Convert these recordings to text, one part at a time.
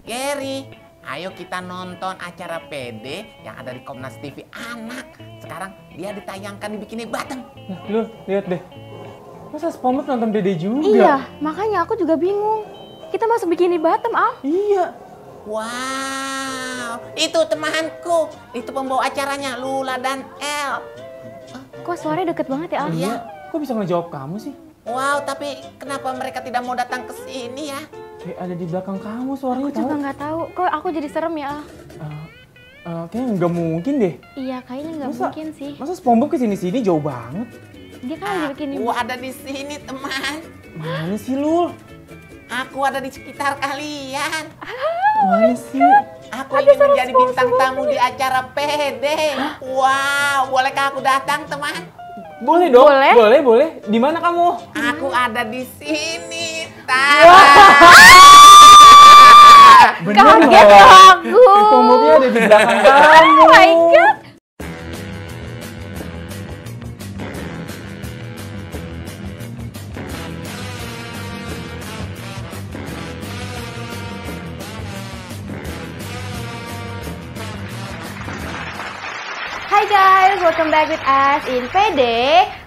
Gary, ayo kita nonton acara PD yang ada di Komnas TV Anak. Sekarang dia ditayangkan di Bikini Bottom. Lu lihat deh, masa SpongeBob nonton PD juga? Iya, makanya aku juga bingung. Kita masuk Bikini Bottom, Am. Iya. Wow, itu temanku. Itu pembawa acaranya, Lula dan El. Kok suaranya deket banget ya, Am? Iya. Kok bisa ngejawab kamu sih? Wow, tapi kenapa mereka tidak mau datang ke sini ya? Kayak ada di belakang kamu suaranya. Aku juga nggak tahu. Kok aku jadi serem ya, Al? Kayaknya nggak mungkin deh. Iya, kayaknya nggak mungkin sih. Masa SpongeBob kesini-sini jauh banget? Dia kan di Bikini Aku Bottom. ada di sini, teman. Mana sih Lul? Aku ada di sekitar kalian. Mana sih? Aku ingin menjadi bintang tamu di acara PD. Wow, bolehkah aku datang, teman? Boleh dong. Boleh. Boleh. Di mana kamu? Aku ada di sini, Kaget loh aku. SpongeBobnya ada di belakang kamu. Oh my God. Hai guys, welcome back with us in PD,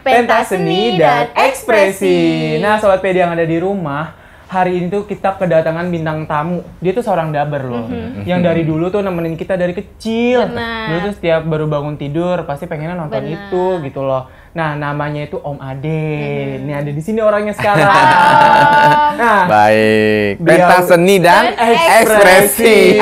Pentas Seni dan Ekspresi. Nah, Sobat PD yang ada di rumah, hari ini tuh kita kedatangan bintang tamu. Dia tuh seorang daber loh, yang dari dulu tuh nemenin kita dari kecil. Benar. Dulu tuh setiap baru bangun tidur pasti pengennya nonton Benar. itu gitu loh. Nah, namanya itu Om Ade. Ini ada di sini orangnya sekarang. Nah, Baik, Beliau- pentas seni dan ekspresi.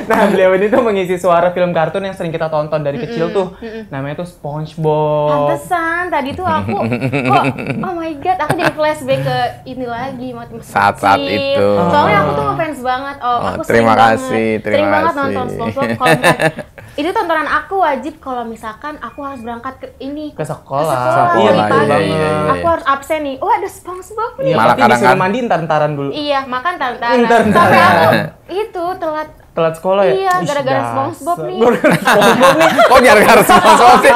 Nah, beliau ini tuh mengisi suara film kartun yang sering kita tonton dari kecil tuh. Namanya tuh SpongeBob. Pantesan tadi tuh aku kok oh my god, aku jadi flashback ke ini lagi waktu masih Saat-saat kecil. itu. Soalnya aku tuh ngefans banget. Aku sering terima banget, kasih, terima sering banget kasih. nonton SpongeBob. Kalau misalkan itu tontonan aku wajib kalau misalkan aku harus berangkat ke ini Ke sekolah. Iya, betul pagi. banget. iya. Aku harus absen nih. Oh, ada SpongeBob nih. Iya, Malah tapi kadang-kadang- disuruh mandi ntar-ntaran dulu. Iya, makan tantaran. Ntar-ntaran. Sampai aku itu telat Telat sekolah ya? Iya, Ih, gara-gara dasar. SpongeBob nih. Gara-gara SpongeBob nih. Kok gara-gara sponsor sih?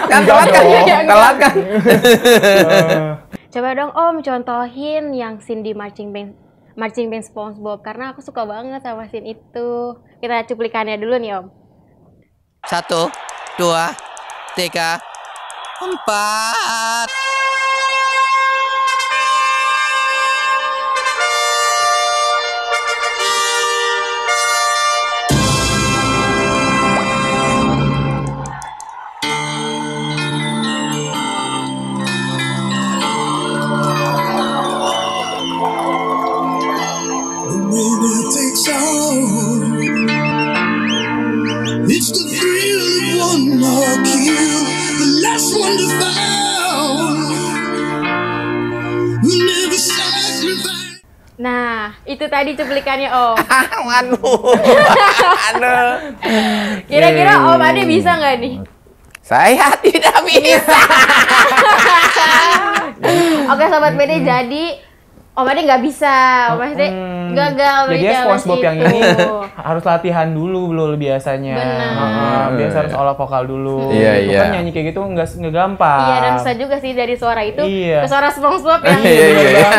Kan telat kan? Enggak. Telat kan? Coba dong Om contohin yang scene di marching band SpongeBob karena aku suka banget sama scene itu. Kita cuplikannya dulu nih Om. 1, 2, 3, 4. The winner takes all. It's the thrill of one more kill, the last one to found. Who never sacrifice. Nah, itu tadi cuplikannya Om. Waduh. Aduh. Kira-kira Om Ade bisa nggak nih? Saya tidak bisa. Oke Sobat PD, jadi Om Ade nggak bisa. Om Ade gagal Jadi di ya challenge SpongeBob yang itu. ini harus latihan dulu biasanya. Benar. Biasa harus olah vokal dulu. Iya, Itu iya. kan nyanyi kayak gitu nggak gampang. Iya, dan bisa juga sih dari suara itu Iya. ke suara SpongeBob yang Iya, iya, iya.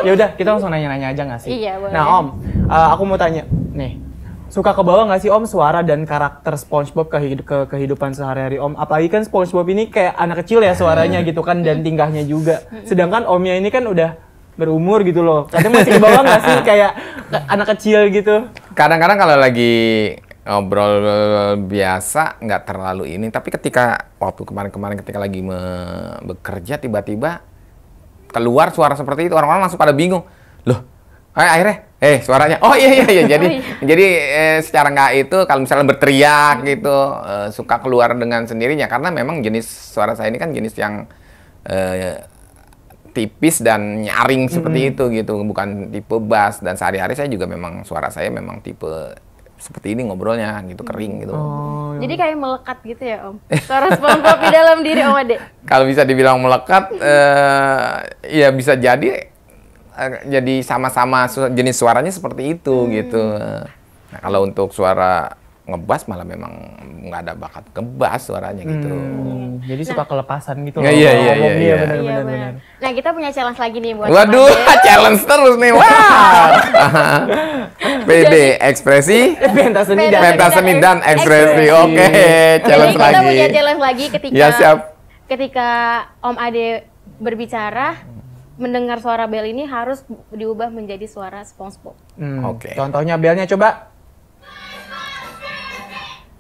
Ya udah, kita langsung nanya-nanya aja nggak sih? Iya, boleh. Nah Om, aku mau tanya nih, suka kebawa nggak sih Om suara dan karakter SpongeBob ke kehidupan sehari-hari Om? Apalagi kan SpongeBob ini kayak anak kecil ya suaranya gitu kan, dan tingkahnya juga. Sedangkan Omnya ini kan udah berumur gitu loh. Kadang masih kebawa nggak sih kayak anak kecil gitu? Kadang-kadang kalau lagi ngobrol biasa nggak terlalu ini, tapi ketika waktu kemarin-kemarin ketika lagi bekerja tiba-tiba keluar suara seperti itu, orang-orang langsung pada bingung. Loh, akhirnya suaranya. Oh iya. Jadi secara nggak itu kalau misalnya berteriak gitu suka keluar dengan sendirinya karena memang jenis suara saya ini kan jenis yang tipis dan nyaring seperti itu gitu, bukan tipe bass, dan sehari-hari saya juga memang suara saya memang tipe seperti ini ngobrolnya gitu, kering gitu. Jadi kayak melekat gitu ya Om. Suara SpongeBob di dalam diri Om Ade. Kalau bisa dibilang melekat, ya bisa jadi jadi sama-sama jenis suaranya seperti itu gitu. Nah, kalau untuk suara ngebas malah memang nggak ada bakat ngebas suaranya gitu. Jadi suka kelepasan gitu loh. Iya, kalau ngomong. iya. Benar, Iya, benar, benar. benar. Nah, kita punya challenge lagi nih buat Waduh, Om Ade. challenge terus nih. Wah. PD ekspresi, Pentas seni dan pentas seni dan ekspresi. Oke, Jadi challenge kita lagi. punya challenge lagi ketika Ya, siap. ketika Om Ade berbicara, mendengar suara bel ini harus diubah menjadi suara SpongeBob. Oke. Contohnya belnya coba.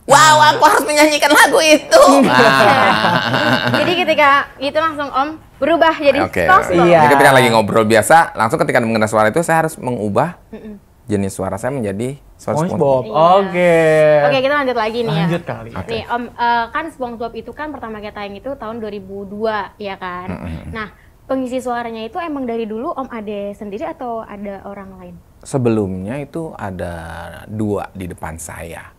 Wow, aku harus menyanyikan lagu itu. Jadi ketika itu langsung Om berubah jadi Oke. SpongeBob. Iya. Ini ketika lagi ngobrol biasa, langsung ketika mengenai suara itu saya harus mengubah jenis suara saya menjadi suara SpongeBob. Iya. Oke. Oke, kita lanjut lagi nih ya. Lanjut kali. Nih Om, kan SpongeBob itu kan pertama kali tayang itu tahun 2002 ya kan. Nah, pengisi suaranya itu emang dari dulu Om Ade sendiri atau ada orang lain? Sebelumnya itu ada 2 di depan saya.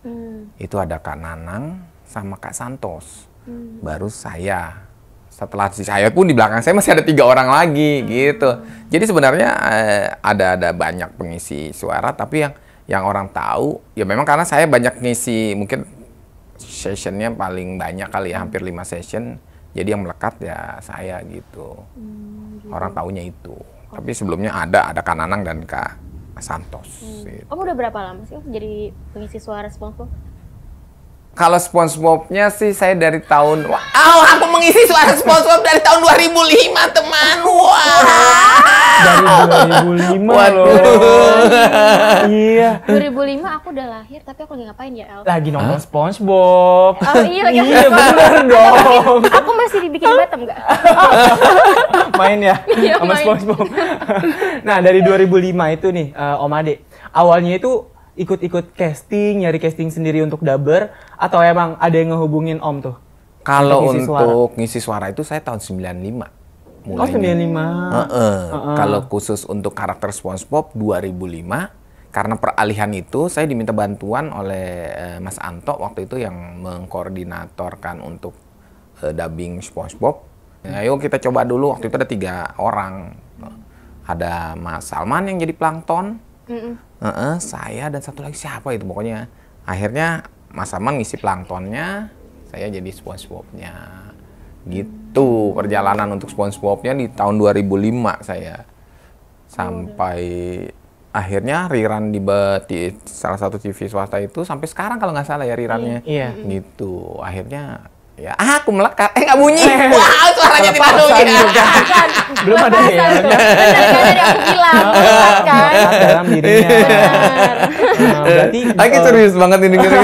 Itu ada Kak Nanang sama Kak Santos. Baru saya. Setelah saya pun di belakang saya masih ada 3 orang lagi gitu. Jadi sebenarnya ada banyak pengisi suara, tapi yang orang tahu ya memang karena saya banyak ngisi, mungkin sessionnya paling banyak kali ya, hampir 5 session. Jadi yang melekat ya saya gitu. Orang taunya itu. Tapi sebelumnya ada Kak Nanang dan Kak Santos. Gitu. Om udah berapa lama sih Om jadi pengisi suara SpongeBob? Kalau SpongeBob-nya sih saya dari tahun Aku mengisi suara SpongeBob dari tahun 2005, teman. Wah. Dari 2005 loh. Iya. 2005 aku udah lahir tapi aku lagi ngapain ya El? Lagi nonton SpongeBob. Oh iya lagi Iya bener dong. Aku masih dibikin Batam nggak? Main ya Iya, sama main. SpongeBob. Nah dari 2005 itu nih Om Ade, awalnya itu ikut-ikut casting, nyari casting sendiri untuk dubber, atau emang ada yang ngehubungin Om tuh? kalau ngisi suara? untuk ngisi suara itu saya tahun 95 mulainya. Oh 95. Kalau khusus untuk karakter SpongeBob 2005, karena peralihan itu saya diminta bantuan oleh Mas Anto waktu itu yang mengkoordinatorkan untuk dubbing SpongeBob. Ayo kita coba dulu, waktu itu ada 3 orang. Ada Mas Salman yang jadi Plankton, saya dan satu lagi siapa itu pokoknya. Akhirnya Mas Salman ngisi Planktonnya, saya jadi SpongeBob-nya. Gitu perjalanan untuk SpongeBob-nya di tahun 2005 saya. Sampai akhirnya rerun di salah satu TV swasta itu sampai sekarang kalau nggak salah ya rerunnya. Iya. Gitu. Akhirnya ya aku melekat. Nggak bunyi. Wah, suaranya tidak Kelepasan bunyi. juga. Belum ada ya. Tadi aku bilang kan. Dalam dirinya. Nah, berarti Lagi serius banget ini gini.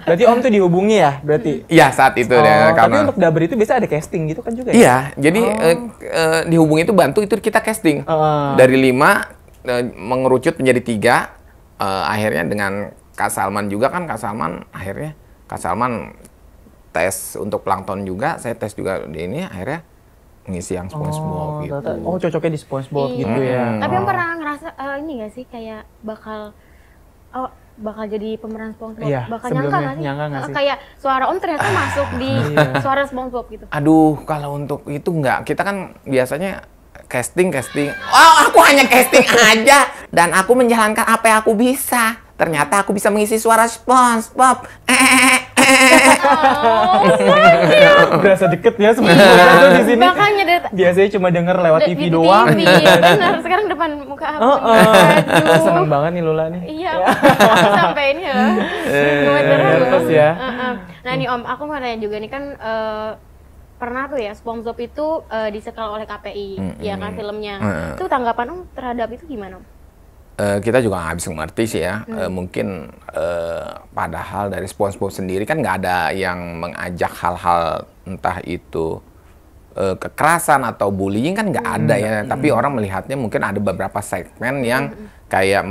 berarti Om tuh dihubungi ya berarti. Iya, saat itu Oh, ya, tapi karena untuk dubber itu biasa ada casting gitu kan juga ya? iya, jadi dihubungi itu bantu itu kita casting. Dari 5 mengerucut menjadi 3. Akhirnya dengan Kak Salman juga kan, Kak Salman tes untuk Plankton juga, saya tes juga di ini, akhirnya ngisi yang SpongeBob gitu. ternyata- oh cocoknya di SpongeBob Iya. gitu ya. Tapi Om pernah ngerasa ini gak sih kayak bakal jadi pemeran SpongeBob? Iya, Bakal sebelumnya nyangka nyangka nggak sih? Kayak suara Om ternyata masuk di suara SpongeBob gitu. Aduh, kalau untuk itu enggak. Kita kan biasanya casting. Oh, aku hanya casting aja dan aku menjalankan apa yang aku bisa. Ternyata aku bisa mengisi suara SpongeBob. Berasa deket ya sebenarnya tuh di sini. Makanya dari Biasanya cuma denger lewat TV doang. Benar, sekarang depan muka aku. Seneng banget nih Lula nih. Iya, sampai ini ya. Gemeter nervous ya. Nah nih Om, aku mau tanya juga nih kan pernah tuh ya SpongeBob itu disekal oleh KPI, ya kan filmnya. Itu tanggapan Om terhadap itu gimana Om? Kita juga nggak bisa ngerti sih ya. Mungkin padahal dari SpongeBob sendiri kan nggak ada yang mengajak hal-hal entah itu kekerasan atau bullying kan nggak ada ya. Tapi orang melihatnya mungkin ada beberapa segmen yang kayak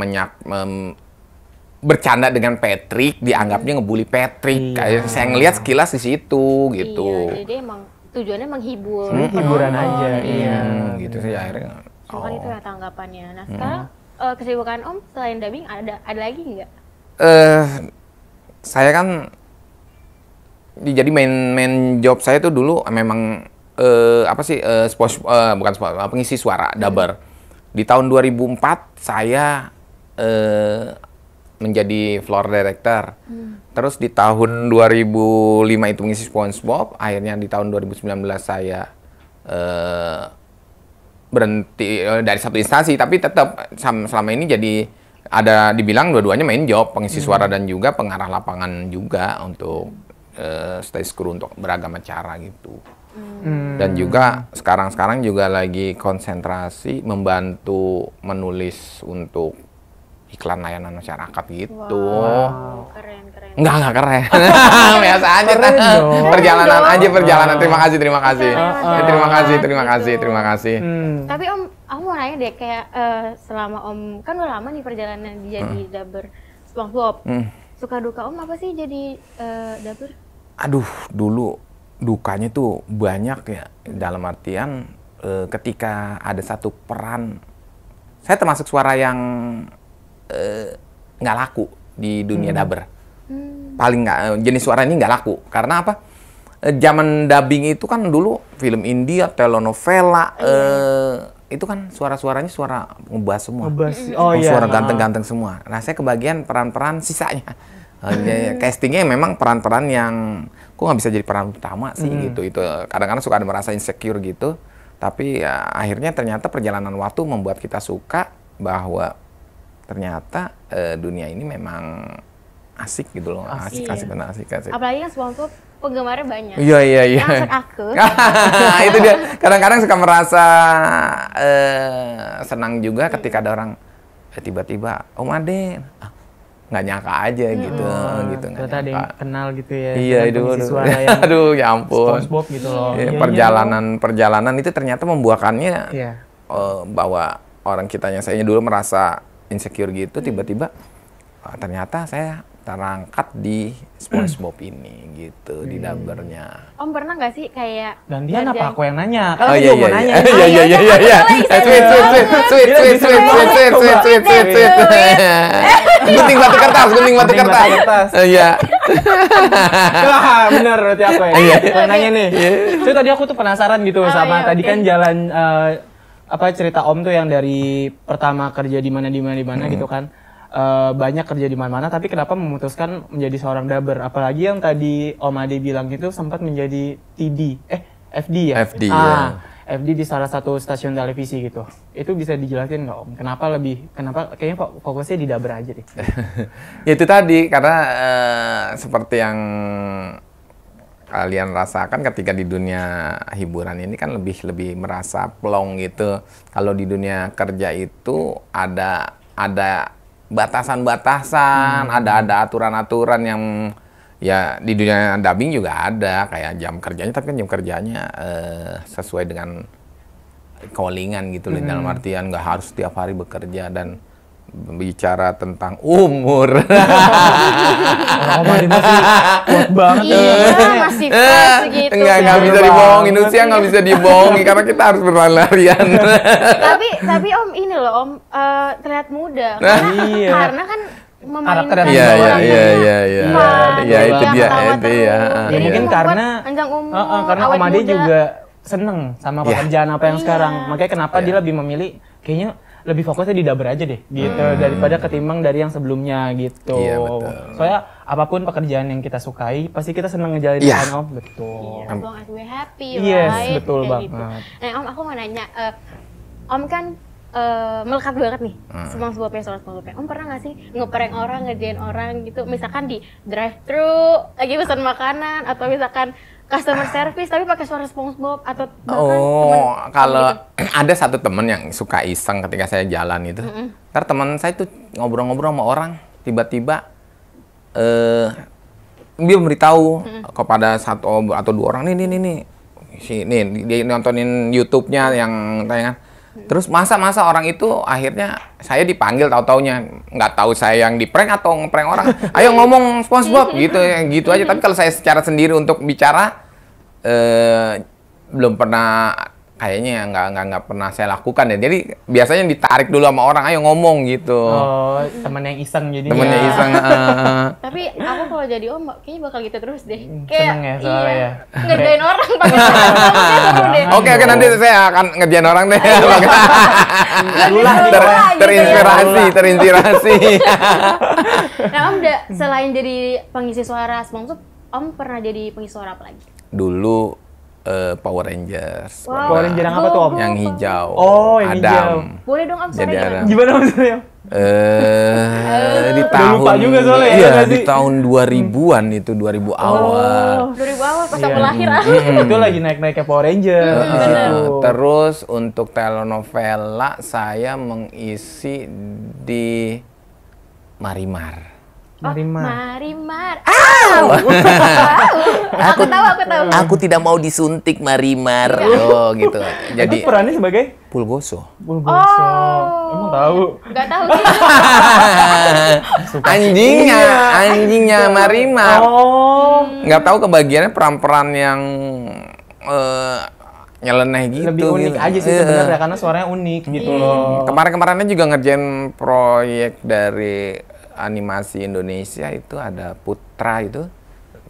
bercanda dengan Patrick, dianggapnya ngebully Patrick. Kayak saya ngelihat sekilas di situ gitu. Iya, jadi emang tujuannya menghibur. Hiburan aja. Iya. Gitu sih akhirnya. Kan itu ya tanggapannya. Nah sekarang kesibukan Om selain dubbing ada lagi nggak? Saya kan jadi main job saya tuh dulu memang pengisi suara dubber. Di tahun 2004 saya menjadi floor director. Terus di tahun 2005 itu mengisi SpongeBob, akhirnya di tahun 2019 saya berhenti dari satu instansi, tapi tetap selama ini jadi ada dibilang dua-duanya main job, pengisi suara dan juga pengarah lapangan juga untuk stage crew untuk beragam acara gitu. Dan juga sekarang juga lagi konsentrasi membantu menulis untuk iklan layanan masyarakat gitu. Keren. Enggak keren. Biasa aja. Perjalanan aja, perjalanan. Terima kasih. Terima kasih. Tapi Om, aku mau nanya deh, kayak selama Om, kan udah lama nih perjalanan jadi dubber SpongeBob. Suka duka Om apa sih jadi dubber? Aduh, dulu dukanya tuh banyak ya. Dalam artian ketika ada satu peran, saya termasuk suara yang nggak laku di dunia dubber. Paling nggak, jenis suara ini nggak laku. Karena apa? Zaman dubbing itu kan dulu film India, telenovela, itu kan suara-suaranya suara ngebas semua. Suara ganteng-ganteng semua. Nah, saya kebagian peran-peran sisanya. Castingnya memang peran-peran yang kok nggak bisa jadi peran utama sih gitu. Itu kadang-kadang suka ada merasa insecure gitu. Tapi ya, akhirnya ternyata perjalanan waktu membuat kita suka bahwa ternyata dunia ini memang asik gitu loh, asik. Apalagi kan SpongeBob penggemarnya banyak. Iya. Termasuk aku. Itu dia. Kadang-kadang suka merasa senang juga ketika ada orang tiba-tiba, Om Ade, nggak nyangka aja gitu. Ternyata ada yang kenal gitu ya. Iya, aduh, ya ampun. SpongeBob gitu loh. Perjalanan itu ternyata membuahkannya bahwa orang kitanya saya dulu merasa insecure gitu, tiba-tiba ternyata saya terangkat di SpongeBob ini gitu, di dubbernya. Om pernah nggak sih kayak gantian apa aku yang nanya? Oh iya. Mau nanya. Iya. Sweet. Gunting batu kertas. Iya. Bener berarti aku ya. Iya. Nanya nih. So tadi aku tuh penasaran gitu sama tadi kan jalan cerita Om tuh yang dari pertama kerja di mana gitu kan. Banyak kerja di mana-mana, tapi kenapa memutuskan menjadi seorang dubber? Apalagi yang tadi Om Ade bilang itu sempat menjadi FD ya? FD, ya. FD di salah satu stasiun televisi gitu. Itu bisa dijelasin nggak Om? Kenapa kayaknya fokusnya di dubber aja deh? Ya itu tadi, karena seperti yang kalian rasakan ketika di dunia hiburan ini kan lebih merasa plong gitu. Kalau di dunia kerja itu ada batasan-batasan, ada aturan-aturan yang ya di dunia dubbing juga ada kayak jam kerjanya, tapi kan jam kerjanya sesuai dengan callingan gitu, dalam artian nggak harus setiap hari bekerja. Dan bicara tentang umur, masih kuat banget. Masih pas gitu. Nggak bisa dibohongin, usia nggak bisa dibohongin karena kita harus berlari-larian. tapi Om ini loh Om terlihat muda karena kan memainkan Iya, itu dia. Ya mungkin karena Om Ade juga seneng sama pekerjaan apa yang sekarang. Makanya kenapa dia lebih memilih kayaknya lebih fokusnya di dubber aja deh gitu daripada ketimbang dari yang sebelumnya gitu. Iya, betul. Soalnya apapun pekerjaan yang kita sukai pasti kita senang ngejalanin kan Om. Betul. As long as we happy, yes, right? betul Kayak banget. Gitu. Nah Om, aku mau nanya, Om kan melekat banget nih SpongeBob-nya. Om pernah nggak sih ngeprank orang, ngerjain orang gitu, misalkan di drive-thru lagi pesan makanan, atau misalkan customer service tapi pakai suara SpongeBob, atau bahkan kalau gitu. ada satu temen yang suka iseng ketika saya jalan itu. Ntar teman saya tuh ngobrol-ngobrol sama orang, tiba-tiba dia memberitahu kepada satu atau dua orang, nih dia nontonin YouTube-nya yang tayangan. Terus masa orang itu akhirnya saya dipanggil, tahu-taunya nggak tahu saya yang di prank atau ngeprank orang. Ayo ngomong SpongeBob gitu aja. Tapi kalau saya secara sendiri untuk bicara belum pernah, kayaknya nggak pernah saya lakukan ya. Jadi biasanya ditarik dulu sama orang, ayo ngomong gitu. Oh, temen yang iseng jadi. Temennya iseng. Tapi aku kalau jadi Om kayaknya bakal gitu terus deh. Seneng ya soalnya ya. Ngerjain orang pakai seru deh. Oke, nanti saya akan ngerjain orang deh. Terinspirasi. Nah, Om selain jadi pengisi suara SpongeBob, Om pernah jadi pengisi suara apa lagi? Dulu Power Rangers. Wow. Power Ranger yang apa tuh, Om? Yang hijau. Oh, yang Adam. hijau. Boleh dong Om Jadi suaranya ada. gimana? Gimana maksudnya? Di Udah tahun lupa juga soalnya ya, iya, nggak di sih? tahun 2000-an itu 2000 awal. 2000 awal pas Iya. aku lahir. Itu lagi naik-naiknya Power Ranger di situ. Terus untuk telenovela saya mengisi di Marimar. Marimar. Marimar. Aku tahu. Aku tidak mau disuntik Marimar. Oh gitu. Jadi Jadi perannya sebagai Pulgoso. Bulboso. Emang tahu? Gak tahu sih. Anjingnya Marimar. Oh. Nggak tahu kebagiannya peran-peran yang nyeleneh gitu. Lebih unik gitu. aja sih Iya. sebenarnya karena suaranya unik gitu loh. Kemarin-kemarinnya juga ngerjain proyek dari animasi Indonesia itu ada Putra itu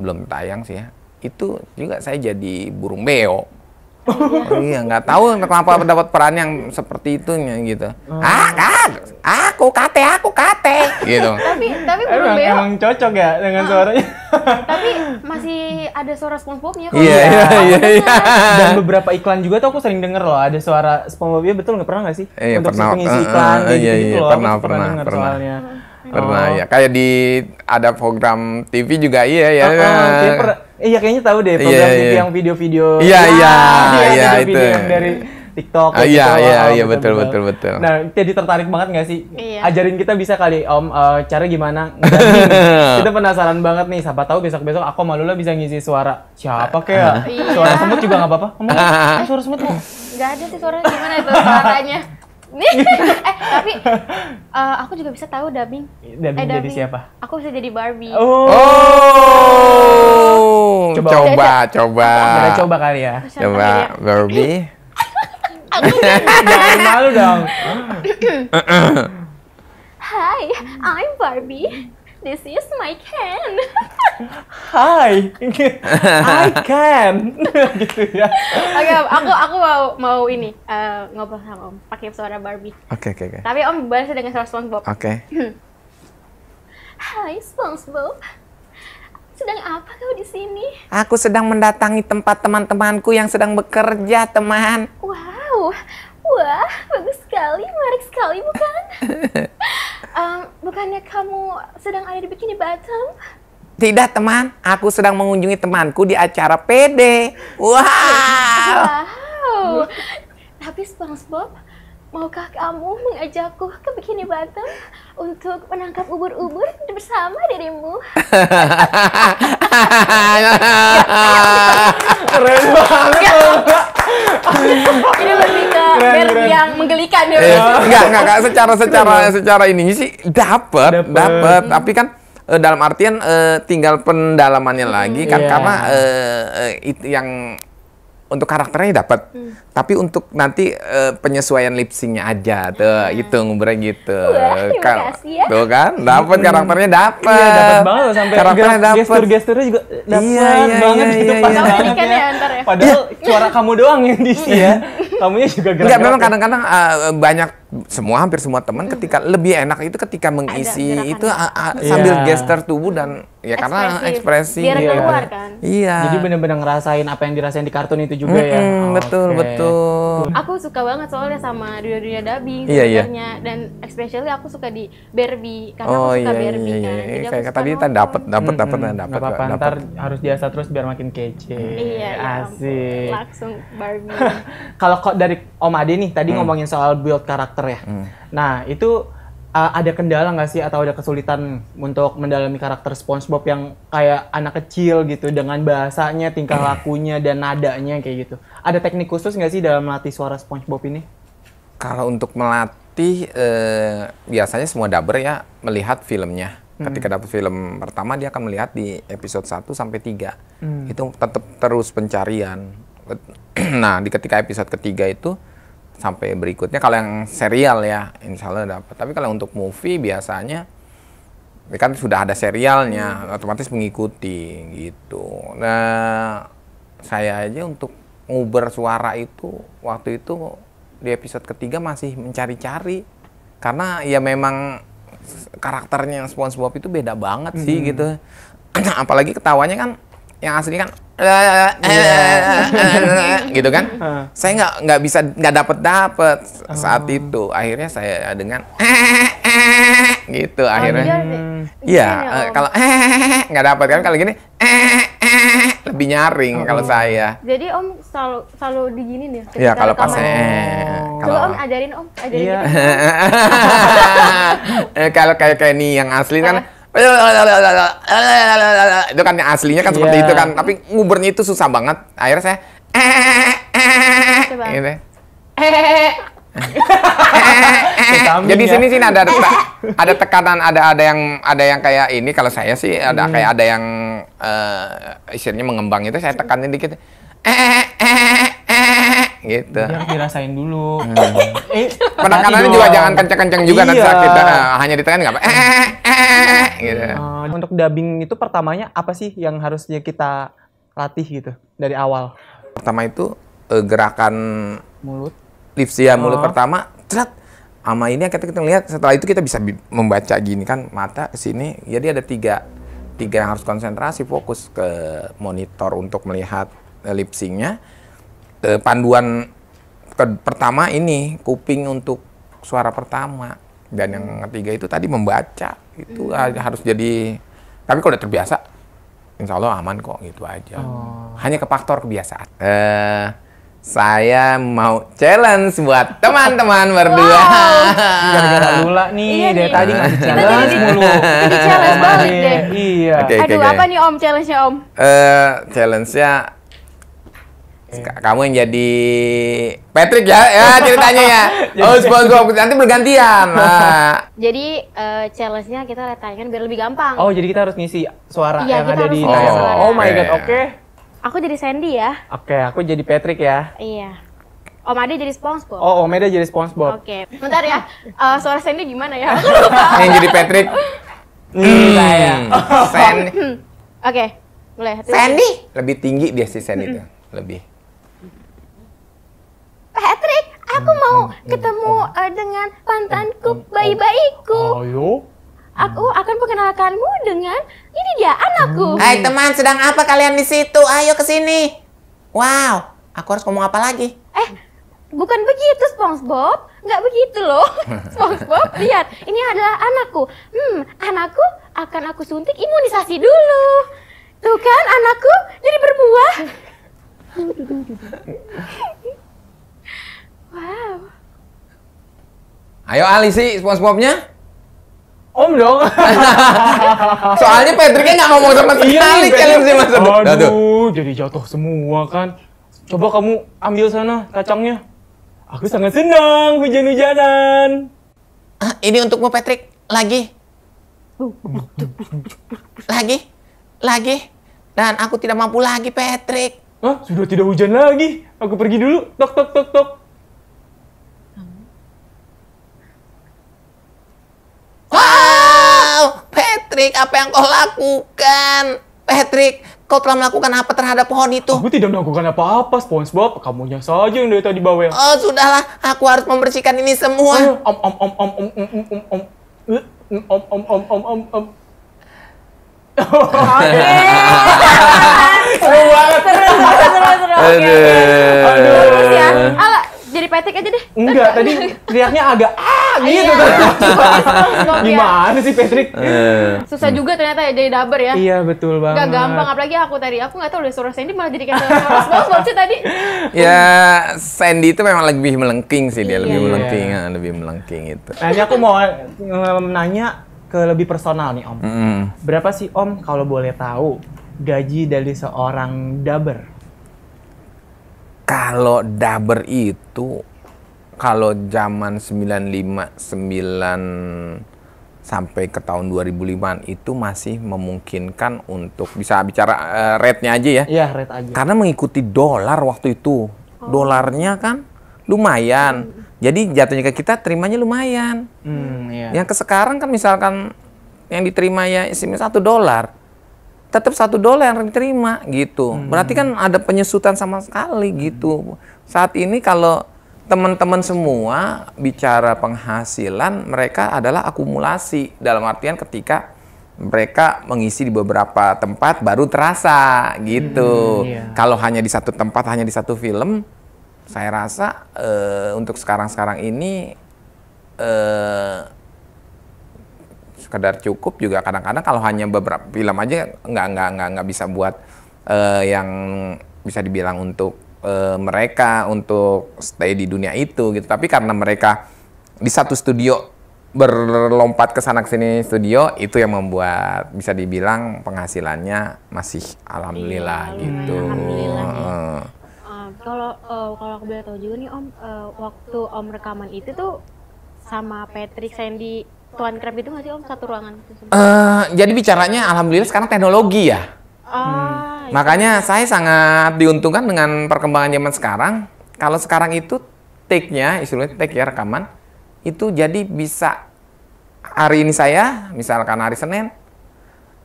belum tayang sih ya. Itu juga saya jadi burung beo. Oh, iya, nggak tahu kenapa dapat peran yang seperti itunya gitu. Aku kate gitu. Tapi burung beo. Emang cocok ya dengan suaranya. Tapi masih ada suara SpongeBob-nya kok. Iya. Dan beberapa iklan juga tuh aku sering denger loh ada suara SpongeBob-nya, betul nggak, pernah nggak sih? Iya, Untuk pernah. pengisi iklan kayak Iya, gitu-gitu loh. pernah, Aku denger pernah. soalnya. Pernah ya. Kayak di ada program TV juga iya ya. Iya kayaknya tahu deh program Iya, TV iya. yang video-video. Iya, video itu. yang dari TikTok. Ah, iya, gitu. iya, betul. Nah, jadi tertarik banget nggak sih? Iya. Ajarin kita bisa kali Om, cara gimana ngedubbing. Kita penasaran banget nih, siapa tahu besok-besok aku sama Lula bisa ngisi suara siapa kayak Iya. suara semut juga nggak apa-apa. Kamu suara semut mau? Gak ada sih suaranya, gimana itu suaranya. Tapi aku juga bisa tahu dubbing. Dubbing jadi siapa? Aku bisa jadi Barbie. Oh. Coba. Coba. Kita coba kali ya. Coba Barbie. Jangan malu dong. Hi, I'm Barbie. This is my Ken. Hai, I can. Gitu ya. Oke, aku mau ini ngobrol sama Om pakai suara Barbie. Oke. Tapi Om balasnya dengan suara SpongeBob. Oke. Hai SpongeBob. Sedang apa kau di sini? Aku sedang mendatangi tempat teman-temanku yang sedang bekerja, teman. Wow, wah, bagus sekali, menarik sekali, bukan? Bukannya kamu sedang ada di Bikini Bottom? Tidak, teman. Aku sedang mengunjungi temanku di acara PD. Wow. Wow. Tapi SpongeBob, maukah kamu mengajakku ke Bikini Bottom untuk menangkap ubur-ubur bersama dirimu? Keren banget. Ini lebih ke Keren. yang menggelikan ya. Enggak, secara ini sih dapat. Tapi kan dalam artian tinggal pendalamannya lagi kan, Iya. karena itu yang untuk karakternya dapat. Tapi untuk nanti penyesuaian lip sync-nya aja tuh, itu ngobrolnya gitu. Wah, terima kasih ya. Tuh kan, dapat karakternya dapat. Iya, dapat banget loh sampai karakternya dapat. gestur-gesturnya juga dapat Iya, banget iya, gitu iya, pas iya. banget Ini kan ya, ntar ya. Padahal suara kamu doang yang diisi ya. Kamunya juga gerak. Enggak, memang kadang-kadang banyak hampir semua teman ketika lebih enak itu ketika mengisi gerakan. itu sambil Iya. gestur tubuh dan ya karena ekspresi. Biar Iya. keluar kan. Iya. Jadi benar-benar ngerasain apa yang dirasain di kartun itu juga ya. Betul, Oke. betul. Aku suka banget soalnya sama dunia-dunia dubbing Iya, iya. sebenarnya, dan especially aku suka di Barbie karena Oh aku suka iya, Barbie iya, kan. iya. Jadi aku Kayak suka tadi kita nonton. dapat Nggak apa-apa, ntar harus biasa terus biar makin kece. Iya, ya ampun. Asik. Langsung Barbie. Kalau kok dari Om Ade nih tadi ngomongin soal build karakter ya. Nah itu ada kendala nggak sih atau ada kesulitan untuk mendalami karakter SpongeBob yang kayak anak kecil gitu dengan bahasanya, tingkah lakunya dan nadanya kayak gitu. Ada teknik khusus nggak sih dalam melatih suara SpongeBob ini? Kalau untuk melatih biasanya semua dubber ya melihat filmnya. Ketika dapat film pertama dia akan melihat di episode 1 sampai 3. Itu tetap terus pencarian. Nah, di ketika episode ketiga itu sampai berikutnya kalau yang serial ya insya Allah dapat. Tapi kalau untuk movie biasanya kan sudah ada serialnya, otomatis mengikuti gitu. Nah, saya aja untuk nguber suara itu waktu itu di episode ketiga masih mencari-cari karena ya memang karakternya SpongeBob itu beda banget sih gitu. Apalagi ketawanya kan yang asli kan gitu kan. Saya nggak dapet saat itu. Akhirnya saya dengan gitu akhirnya. Iya, kalau nggak dapet kan, kalau gini lebih nyaring kalau saya. Jadi Om selalu diginin ya? Iya, kalau pas Coba Om ajarin Om, ajarin Iya. Kalau kayak ini yang asli kan itu kan yang aslinya kan seperti itu kan, tapi ngubernya itu susah banget. Akhirnya saya Coba. gitu. Vitamin Jadi ya. sini ada tekanan, ada yang kayak ini. Kalau saya sih kayak ada yang istilahnya mengembang itu, saya tekanin dikit. Gitu. Jadi harus dirasain dulu. Penekanannya juga jangan kenceng-kenceng juga, nanti Iya. sakit. Hanya ditekan nggak apa. Gitu. Untuk dubbing itu pertamanya apa sih yang harusnya kita latih gitu dari awal? Pertama itu gerakan Mulut. lips ya, mulut pertama, cerat. Sama ini kita lihat, setelah itu kita bisa membaca gini kan, mata ke sini. Jadi ada tiga yang harus konsentrasi, fokus ke monitor untuk melihat lip sync-nya. Panduan pertama ini kuping untuk suara pertama, dan yang ketiga itu tadi membaca. Itu harus jadi, tapi kalau udah terbiasa insya Allah aman kok, gitu aja. Hanya ke faktor kebiasaan. Saya mau challenge buat teman-teman berdua. Gara-gara Lula nih, Iya dari nih. tadi ngasih challenge mulu. Jadi challenge balik deh. Iya. Oke. Aduh, apa nih Om challenge-nya Om? Challenge-nya kamu yang jadi Patrick ya ceritanya ya. Oh, SpongeBob nanti bergantian. Nah. Jadi challenge-nya kita letakkan biar lebih gampang. Oh, jadi kita harus ngisi suara Iya, yang kita ada harus di ngisi layar. suara. Oh my god, Oke. oke. Aku jadi Sandy ya. Oke, aku jadi Patrick ya. Iya. Om Ade jadi SpongeBob. Oh, Omeda jadi SpongeBob. Oke. Bentar ya. Suara Sandy gimana ya? Yang jadi Patrick. Saya. Sandy. Oke. Mulai. Sandy lebih tinggi dia sih, Sandy itu. Lebih. Patrick, aku mau ketemu dengan mantanku, bayi-bayiku. Ayo. Aku akan perkenalkanmu dengan ini dia anakku. Hai teman, sedang apa kalian di situ? Ayo ke sini. Wow, aku harus ngomong apa lagi? Bukan begitu SpongeBob, nggak begitu loh. SpongeBob, lihat, ini adalah anakku. Anakku akan aku suntik imunisasi dulu. Tuh kan, anakku jadi berbuah. Wow. Ayo Alisi, SpongeBob-nya. Om dong. Soalnya Patricknya nggak ngomong sama sekali. nih, Kalian sih Mas. Aduh, jadi jatuh semua kan. Coba kamu ambil sana kacangnya. Aku sangat senang hujan-hujanan. Ini untukmu Patrick. Lagi. Lagi. Dan aku tidak mampu lagi Patrick. Hah, sudah tidak hujan lagi. Aku pergi dulu. Tok tok tok tok. Wow, Patrick, apa yang kau lakukan? Patrick, kau telah melakukan apa terhadap pohon itu? Aku tidak melakukan apa-apa, SpongeBob. Kamunya saja yang dari tadi bawel. Oh, sudahlah, aku harus membersihkan ini semua. Ayo, om. Seru banget. Seru. Oke. Aduh. Terus ya. Ala, jadi Patrick aja deh. Enggak, tadi teriaknya agak gitu. SpongeBob ya. Gimana sih Patrick? Susah juga ternyata ya jadi dubber ya. Iya, betul banget. Gak gampang, apalagi aku tadi. Aku nggak tahu deh suara Sandy malah jadi kayak suara SpongeBob sih tadi. Ya, Sandy itu memang lebih melengking sih dia, lebih Iya. melengking itu. Nah, ini aku mau nanya ke lebih personal nih, Om. Berapa sih, Om, kalau boleh tahu, gaji dari seorang dubber? Kalau dubber itu, kalau zaman 95, 9 sampai ke tahun 2005 itu masih memungkinkan untuk bisa bicara rate-nya aja ya. Iya, rate aja. Karena mengikuti dolar waktu itu. Dolarnya kan lumayan. Jadi jatuhnya ke kita terimanya lumayan. Iya. Yang ke sekarang kan misalkan yang diterima ya isinya $1. Tetap $1 yang diterima gitu. Berarti kan ada penyusutan sama sekali gitu. Saat ini kalau teman-teman semua bicara penghasilan, mereka adalah akumulasi. Dalam artian ketika mereka mengisi di beberapa tempat baru terasa gitu. Kalau hanya di satu tempat, hanya di satu film, saya rasa untuk sekarang-sekarang ini sekedar cukup juga. Kadang-kadang kalau hanya beberapa film aja nggak bisa buat yang bisa dibilang untuk mereka untuk stay di dunia itu gitu. Tapi karena mereka di satu studio berlompat ke sana ke sini studio, itu yang membuat bisa dibilang penghasilannya masih alhamdulillah gitu. Alhamdulillah. Kalau aku boleh tahu juga nih Om, waktu Om rekaman itu tuh sama Patrick, Sandy, Tuan Crab itu nggak sih Om satu ruangan? Jadi bicaranya alhamdulillah sekarang teknologi ya. Makanya saya sangat diuntungkan dengan perkembangan zaman sekarang. Kalau sekarang itu take-nya, istilahnya take ya, rekaman, itu jadi bisa hari ini saya, misalkan hari Senin,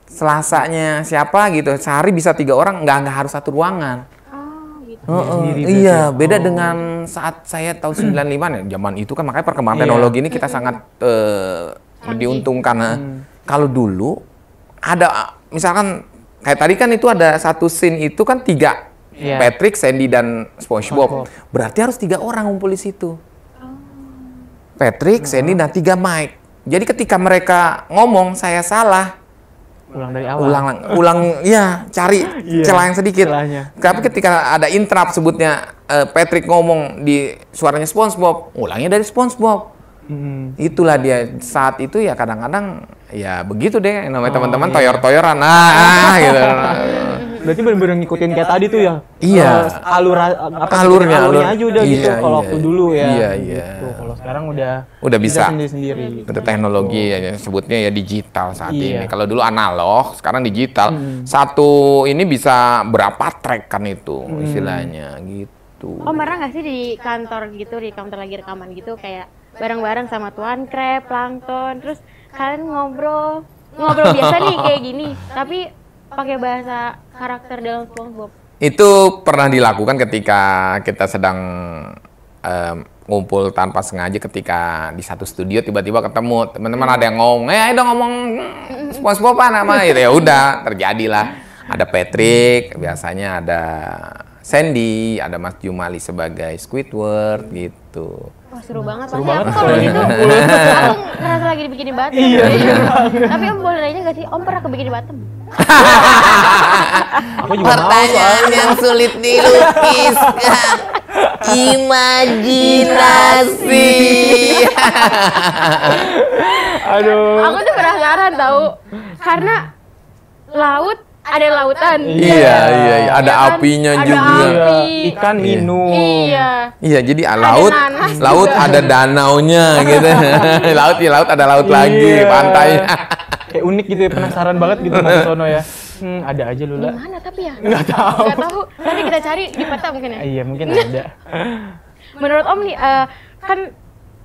Selasanya siapa gitu, sehari bisa 3 orang, nggak harus satu ruangan. Iya, beda dengan saat saya tahun 95 ya, zaman itu kan makanya perkembangan teknologi ini kita sangat diuntungkan. Kalau dulu ada, misalkan kayak tadi kan itu ada satu scene itu kan 3, Patrick, Sandy, dan SpongeBob. Berarti harus 3 orang ngumpul di situ. Patrick, Sandy, dan 3 Mike. Jadi ketika mereka ngomong saya salah, Ulang dari awal. ulang ya, cari celah yang sedikit. Tapi ketika ada interrupt sebutnya Patrick ngomong di suaranya SpongeBob, ulangnya dari SpongeBob. Itulah dia saat itu ya, kadang-kadang ya begitu deh namanya teman-teman toyor-toyoran gitu. Berarti benar-benar ngikutin kayak tadi tuh ya. Iya. Alurnya aja udah gitu kalau waktu dulu ya. Iya. Gitu. Kalau sekarang udah bisa sendiri-sendiri. Udah teknologi ya, sebutnya ya digital saat ini. Kalau dulu analog, sekarang digital. Satu ini bisa berapa track kan itu istilahnya gitu. Om pernah nggak sih di kantor gitu, di kantor lagi rekaman gitu kayak bareng-bareng sama Tuan Crab, Plankton, terus kalian ngobrol biasa nih kayak gini, tapi pakai bahasa karakter dalam SpongeBob? Itu pernah dilakukan ketika kita sedang ngumpul tanpa sengaja, ketika di satu studio tiba-tiba ketemu teman-teman ada yang ngomong, ayo dong ngomong SpongeBob apa nama gitu, ya udah terjadilah. Ada Patrick, biasanya ada Sandy, ada Mas Jumali sebagai Squidward gitu. Wah seru banget, aku kalau gitu aku ngerasa lagi dibikinin Batem. Tapi Om boleh nanya gak sih, Om pernah kebikin Batem? Pertanyaan yang sulit dilukiskan. Imajinasi. Aduh. Aku tuh penasaran tahu, karena laut ada lautan. Iya. Ada apinya ada juga. api. Ikan minum. Iya. Jadi laut ada danaunya gitu. laut ada laut lagi, pantainya. Kayak unik gitu ya, penasaran banget gitu mau ke sono ya. Ada aja lu lah. Mana tapi ya? Nggak tahu. Nanti kita cari di peta mungkin ya. Iya mungkin ada. Menurut Om nih, kan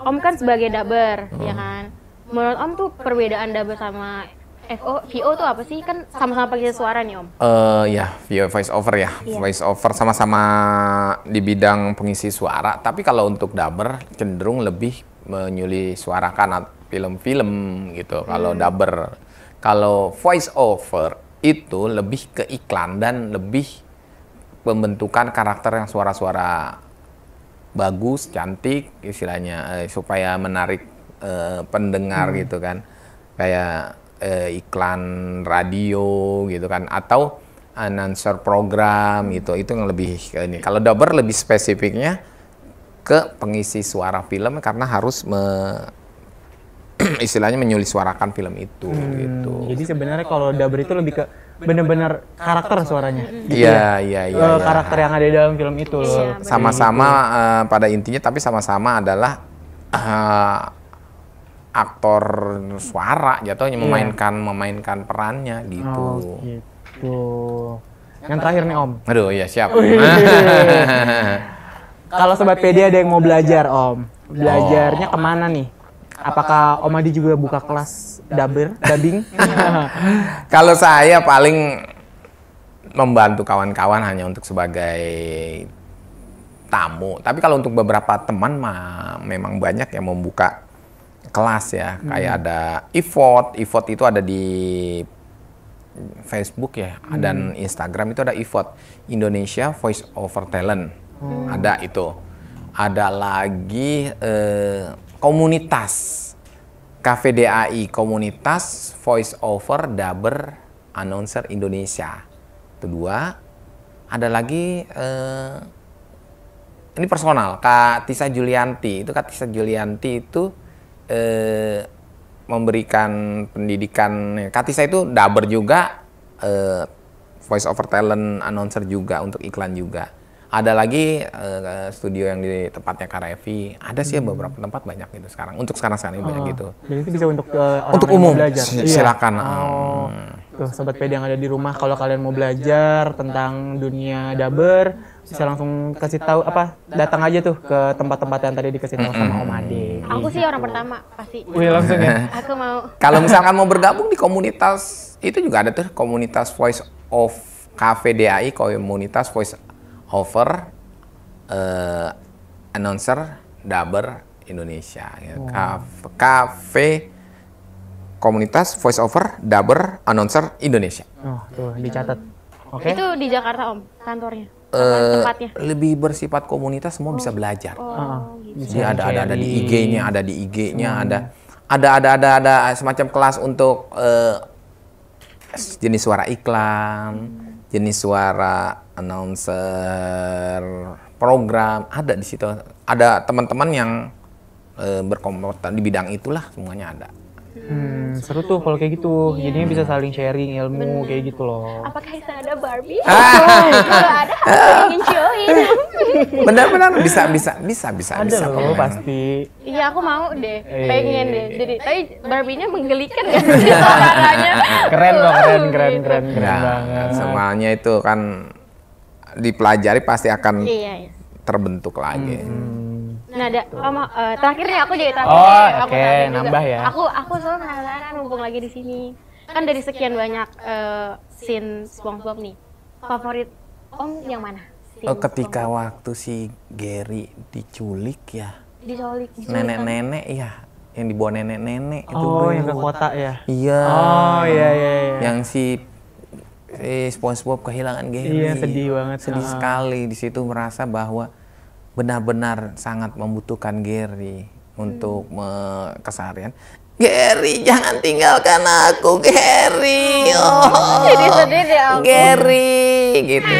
Om kan sebagai dubber, ya kan? Menurut Om tuh perbedaan dubber sama VO tuh apa sih? Kan sama-sama pakai suara nih Om. Ya, voice over ya. Voice over sama-sama di bidang pengisi suara. Tapi kalau untuk dubber cenderung lebih menyuli suarakan film-film gitu. Kalau dubber, kalau voice over itu lebih ke iklan dan lebih pembentukan karakter yang suara-suara bagus, cantik istilahnya, supaya menarik pendengar gitu kan. Kayak iklan radio gitu kan, atau announcer program gitu, itu yang lebih ini. Kalau dubber lebih spesifiknya ke pengisi suara film karena harus istilahnya menyuli suarakan film itu gitu. Jadi sebenarnya kalau dubber itu lebih ke benar-benar karakter suaranya. Iya. Karakter yang ada di dalam film itu loh. Sama-sama pada intinya, tapi sama-sama adalah aktor suara jatuhnya, memainkan perannya gitu. Gitu. Yang terakhir nih Om. Aduh ya siap. Kalau Sobat PD ada yang mau belajar Om, belajarnya kemana nih? Apakah Om Adi juga buka kelas dubbing? Kalau saya paling membantu kawan-kawan hanya untuk sebagai tamu. Tapi kalau untuk beberapa teman memang banyak yang membuka kelas ya. Kayak ada EVOT itu ada di Facebook ya, dan Instagram itu ada EVOT, Indonesia Voice Over Talent. Ada itu. Ada lagi komunitas KVDAI, komunitas Voice Over Dubber Announcer Indonesia. Itu 2. Ada lagi ini personal, Kak Tisa Julianti. Itu Kak Tisa Julianti itu memberikan pendidikan. Kak Tisa itu dubber juga, Voice Over Talent Announcer juga, untuk iklan juga. Ada lagi studio yang di tempatnya Kak Revi. Ada sih beberapa tempat banyak gitu sekarang. Untuk sekarang ini banyak gitu. Dan itu bisa untuk orang Untuk yang umum, mau belajar. silakan. Tuh sobat PD yang ada di rumah, kalau kalian mau belajar tentang dunia dubber, bisa langsung kasih tahu datang aja tuh ke tempat-tempat yang tadi dikasih tahu sama Om Ade. Aku sih orang pertama pasti. Wih, langsung ya. Aku mau. Kalau misalkan mau bergabung di komunitas, itu juga ada tuh komunitas Voice of KVDAI, komunitas Voice Over Announcer Dubber Indonesia. Ya. KV Komunitas Voice Over Dubber Announcer Indonesia. Oh, tuh dicatat. Oke. Itu di Jakarta Om, kantornya. Tempatnya. Lebih bersifat komunitas, semua bisa belajar. Oh, gitu. Jadi ada di IG-nya, ada di IG-nya, ada semacam kelas untuk jenis suara iklan, jenis suara announcer, program, ada di situ. Ada teman-teman yang berkompeten di bidang itulah, semuanya ada. Seru tuh kalau kayak gitu. Jadinya bisa saling sharing ilmu kayak gitu loh. Apakah bisa ada Barbie? Kalau ada, aku ingin join. Benar-benar bisa Ada loh pasti. Iya, aku mau deh. Pengen deh. Jadi, tapi Barbie-nya menggelikan kan suaranya. Keren loh, keren Nah, banget. semuanya itu kan dipelajari pasti akan Iya. terbentuk lagi. Nah, terakhir nih aku jadi terakhir. Oh, Aku oke, terakhir juga. nambah ya. Aku selalu penasaran mumpung lagi di sini. Kan dari sekian banyak scene SpongeBob nih, favorit Om yang mana? Scene Ketika SpongeBob. waktu si Gary diculik ya, diculik nenek-nenek ya, yang dibawa nenek-nenek itu. Oh, bro. yang ke kota ya. Iya. Oh, iya. Yang si SpongeBob kehilangan Gary. Iya, sedih banget. Sedih sekali. Di situ merasa bahwa benar-benar sangat membutuhkan Gary untuk keseharian. Gary, jangan tinggalkan aku, Gary. Oh, Jadi sedih deh aku. Gary, gitu.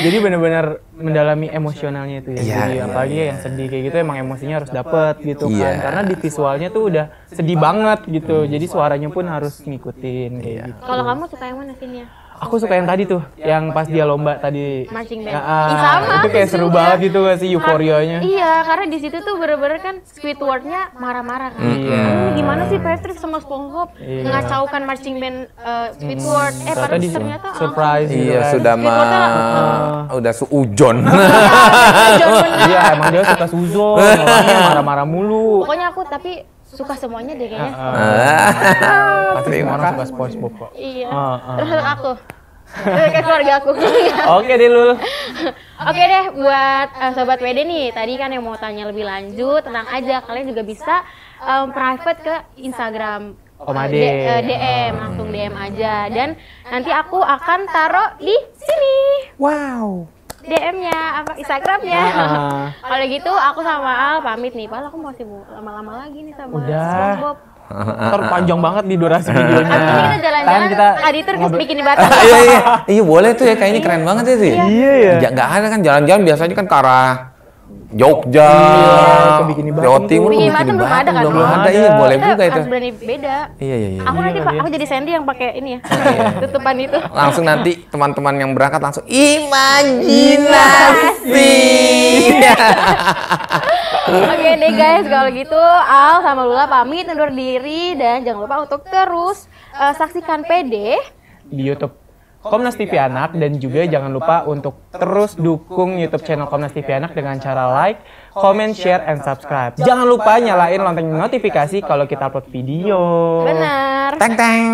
Jadi benar-benar mendalami emosionalnya itu ya. Iya, Jadi iya, apalagi iya. yang sedih kayak gitu emang emosinya harus dapet gitu Iya. kan. Karena di visualnya tuh udah sedih banget gitu. Jadi suaranya pun harus ngikutin kayak Iya. gitu. Kalau kamu suka yang mana scene-nya? Aku suka yang tadi tuh, yang pas dia lomba tadi. Marching band. Ya, Ih, sama, itu kayak aku seru juga. banget gitu gak sih euforianya. Iya, karena di situ tuh bener-bener kan Squidward-nya marah-marah kan. Iya. Gimana sih Patrick sama SpongeBob Iya. ngacaukan marching band Squidward? Ternyata di ternyata surprise gitu Iya, kan. sudah udah suujon. Iya, emang dia suka suzon, orangnya marah-marah mulu. Pokoknya aku tapi suka semuanya deh kayaknya. Pasti semua orang suka SpongeBob kok. Iya. Ah. Terus aku. Kayak keluarga aku. Oke deh Lul. Oke deh, buat Sobat WD nih, tadi kan yang mau tanya lebih lanjut, tenang aja, kalian juga bisa private ke Instagram Om Ade. DM, langsung DM aja. Dan nanti aku akan taruh di sini Wow. DM-nya, Instagram-nya. Ah. Kalau gitu aku sama Al pamit nih, padahal aku masih mau lama-lama lagi nih sama Udah. SpongeBob. Ntar panjang banget di durasi videonya. Abis ini kita jalan-jalan, tadi terus bikin di Batam. Iya boleh tuh ya, kayaknya keren banget itu. Iya ya. Nggak ada kan jalan-jalan biasanya kan ke arah Jogja, ke Bikini Bottom Jawa tuh. Timur, Bikini Bikini Bottom belum ada kan? belum Belum ada. ada. Iya boleh Kita juga itu. harus berani beda. Iya. Aku nanti Iya, iya. aku jadi Sandy yang pakai ini ya, tutupan itu. Langsung nanti teman-teman yang berangkat langsung imajinasi. Oke deh guys, kalau gitu Al sama Lula pamit undur diri dan jangan lupa untuk terus saksikan PD Di YouTube. Komnas TV Anak, dan juga jangan lupa untuk terus dukung YouTube channel Komnas TV Anak dengan cara like, comment, share, and subscribe. Jangan lupa nyalain lonceng notifikasi kalau kita upload video. Benar. Teng teng.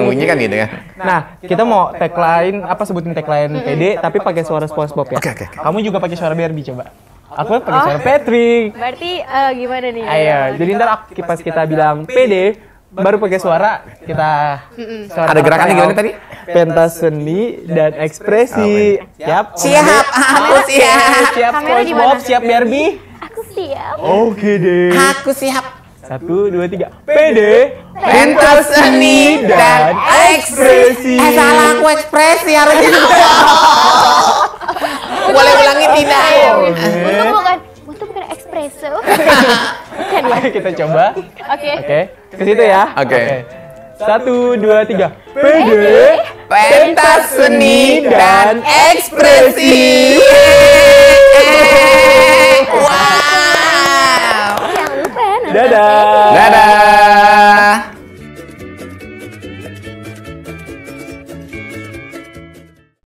Bunyi kan gitu ya. Nah, kita mau tagline sebutin tagline PD tapi pakai suara SpongeBob ya. Oke. Kamu juga pakai suara Barbie coba. Aku pakai suara Patrick. Berarti gimana nih? Ayo, jadi ntar pas kita bilang PD baru pakai suara kita suara Ada gerakannya gimana tadi? Pentas seni dan ekspresi. Siap? Siap, aku siap. Siap Kamera di SpongeBob, mana? siap Barbie. Aku siap. Oke deh. Aku siap. 1, 2, 3. PD Pentas seni dan ekspresi. Salah, aku ekspresi harusnya. Boleh ulangi tidak? Untuk bukan espresso. Ayo kita coba. Oke. Oke, ke situ ya. Oke. 1, 2, 3. PD Pentas seni dan ekspresi. Wah.